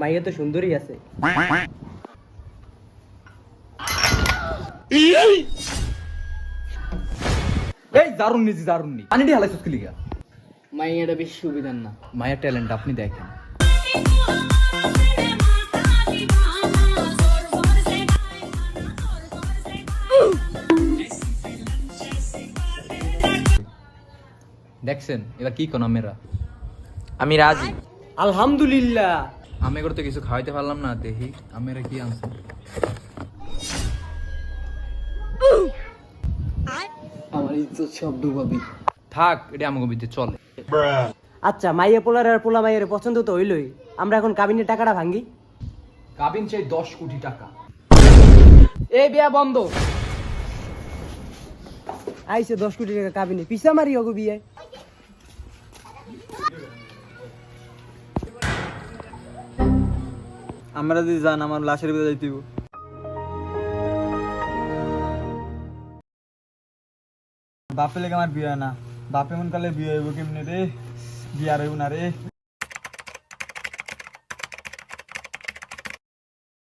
মাইয়া তো সুন্দরী আছে। এই দারুন্নি জি দারুন্নি পানিটি হালাইছিস কি লিগা? মাইয়াটা বেশি সুবিধার না। মায়ের ট্যালেন্ট আপনি দেখেন। দেখছেন এবার কি কোন আমেরা? আমি রাজি। আলহামদুলিল্লাহ। আমি এগুলো তো কিছু খাওয়াইতে পারলাম না, দেখি আমেরা কি আনছে। আমার ইজ্জত সব ডুবাবি। থাক, এটা আমাকে বিদ্যে চলে। আচ্ছা, মাইয়া পোলার আর পোলা মাইয়ের পছন্দ তো হইলই, আমরা এখন কাবিনের টাকাটা ভাঙ্গি। কাবিন চাই 10 কোটি টাকা। এই বিয়া বন্ধ। আইছে 10 কোটি টাকা কাবিনে, পিছা মারি ওগো বিয়ে। আমরা যদি যান আমার লাশের ভিতরে যাইতে হইব। বাপে লেগে আমার বিয়ে হয় না, বাপে মন কালে বিয়ে হইব কেমনে রে, বিয়ার হইব না রে।